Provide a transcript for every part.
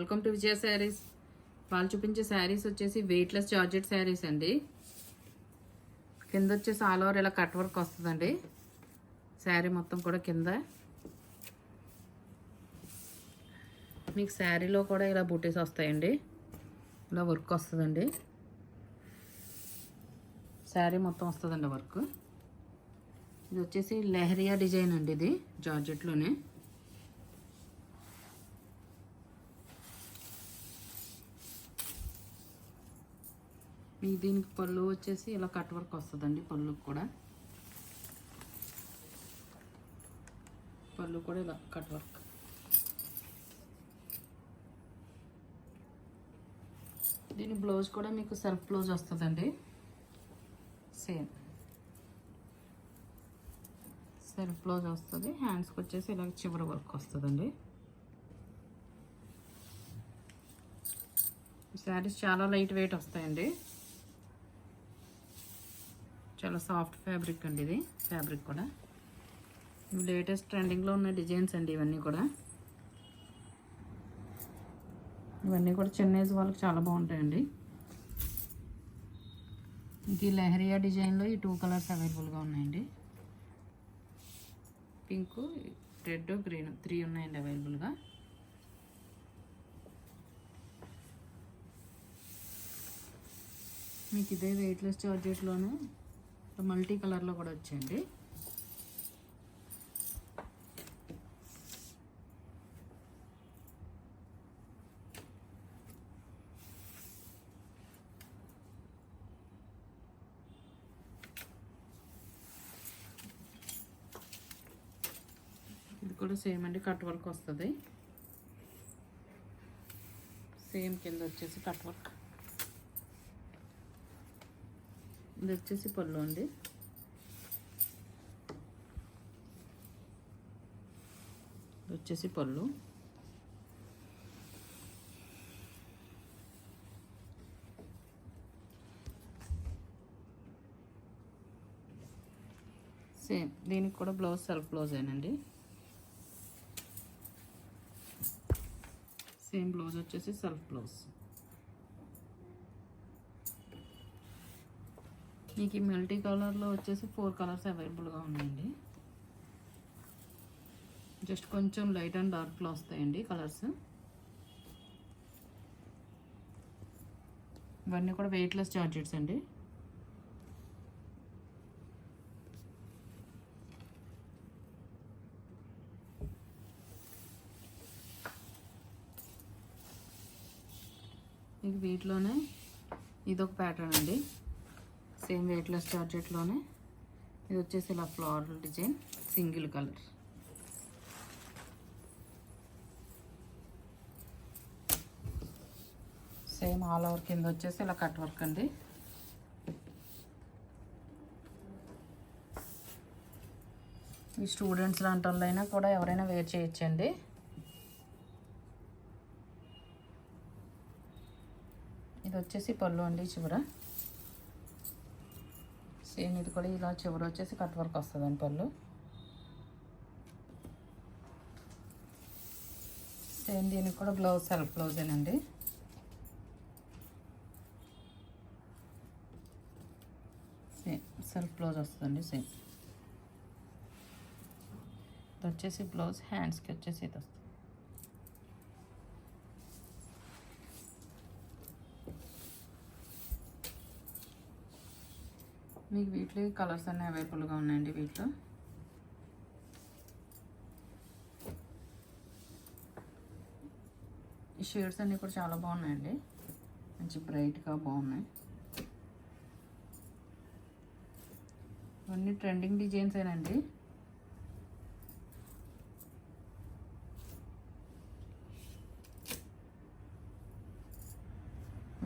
Welcome to విజయ శారీస్. వాళ్ళు చూపించే శారీస్ వచ్చేసి వెయిట్లెస్ జార్జెట్ శారీస్ అండి. కింద వచ్చేసి ఆల్ ఓవర్ ఇలా కట్ వర్క్ వస్తుందండి. శారీ మొత్తం కూడా కింద మీకు శారీలో కూడా ఇలా బూటీస్ వస్తాయండి. ఇలా వర్క్ వస్తుందండి. శారీ మొత్తం వస్తుందండి వర్క్. ఇది వచ్చేసి లెహరియా డిజైన్ అండి. ఇది జార్జెట్లోనే మీకు దీనికి పళ్ళు వచ్చేసి ఇలా కట్ వర్క్ వస్తుందండి. పళ్ళుకి కూడా ఇలా కట్ వర్క్. దీని బ్లౌజ్ కూడా మీకు సెల్ఫ్ బ్లౌజ్ వస్తుందండి. సేమ్ సెల్ఫ్ బ్లౌజ్ వస్తుంది. హ్యాండ్స్కి వచ్చేసి ఇలా చివరి వర్క్ వస్తుందండి. శారీస్ చాలా లైట్ వెయిట్ వస్తాయండి. చాలా సాఫ్ట్ ఫ్యాబ్రిక్ అండి. ఇది ఫ్యాబ్రిక్ కూడా లేటెస్ట్ ట్రెండింగ్లో ఉన్న డిజైన్స్ అండి. ఇవన్నీ కూడా చిన్న ఏజ్ వాళ్ళకి చాలా బాగుంటాయండి. ఇది లెహరియా డిజైన్లో ఈ 2 కలర్స్ అవైలబుల్గా ఉన్నాయండి. పింక్, రెడ్, గ్రీన్ 3 ఉన్నాయండి అవైలబుల్గా. మీకు ఇదే వెయిట్లెస్ జార్జెట్లోనే మల్టీ కలర్లో కూడా వచ్చాయండి. ఇది కూడా సేమ్ అండి. కట్ వర్క్ వస్తుంది. సేమ్ కింద వచ్చేసి కట్ వర్క్. ఇది వచ్చేసి పళ్ళు అండి. ఇది వచ్చేసి పళ్ళు. సేమ్ దీనికి కూడా బ్లౌజ్ సెల్ఫ్ బ్లౌజ్ ఏనండి. సేమ్ బ్లౌజ్ వచ్చేసి సెల్ఫ్ బ్లౌజ్. మీకు ఈ మల్టీ కలర్లో వచ్చేసి 4 కలర్స్ అవైలబుల్గా ఉన్నాయండి. జస్ట్ కొంచెం లైట్ అండ్ డార్క్లో వస్తాయండి కలర్స్. ఇవన్నీ కూడా వెయిట్లెస్ జార్జెట్స్ అండి. మీకు వీటిలోనే ఇదొక ప్యాటర్న్ అండి. సేమ్ వెయిట్లెస్ జార్జెట్లోనే ఇది వచ్చేసి ఇలా floral design, single colour. Same all over కింద వచ్చేసి ఇలా కట్ వర్క్ అండి. ఈ స్టూడెంట్స్ లాంటి వాళ్ళైనా కూడా ఎవరైనా వేర్ చేయొచ్చండి. ఇది వచ్చేసి పళ్ళు అండి చివర. సేమ్ ఇది కూడా ఇలా చివరి వచ్చేసి కట్ వర్క్ వస్తుందండి పళ్ళు. సేమ్ దీనికి కూడా బ్లౌజ్ సెల్ఫ్ బ్లౌజేనండి. సేమ్ సెల్ఫ్ బ్లౌజ్ వస్తుందండి. సేమ్ ఇది వచ్చేసి బ్లౌజ్. హ్యాండ్స్కి వచ్చేసి ఇది వస్తుంది. మీకు వీటిలో కలర్స్ అన్నీ అవైలబుల్గా ఉన్నాయండి. వీటిలో ఈ షేడ్స్ అన్నీ కూడా చాలా బాగున్నాయండి. మంచి బ్రైట్గా బాగున్నాయి. ఇవన్నీ ట్రెండింగ్ డిజైన్స్ ఏనండి.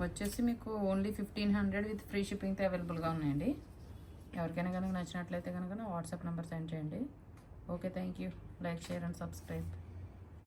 వచ్చేసి మీకు ఓన్లీ 1500 విత్ ఫ్రీ షిప్పింగ్తో అవైలబుల్గా ఉన్నాయండి. ఎవరికైనా కనుక నచ్చినట్లయితే కనుక నా వాట్సాప్ నెంబర్ సెండ్ చేయండి. Okay, thank you. Like, share and subscribe.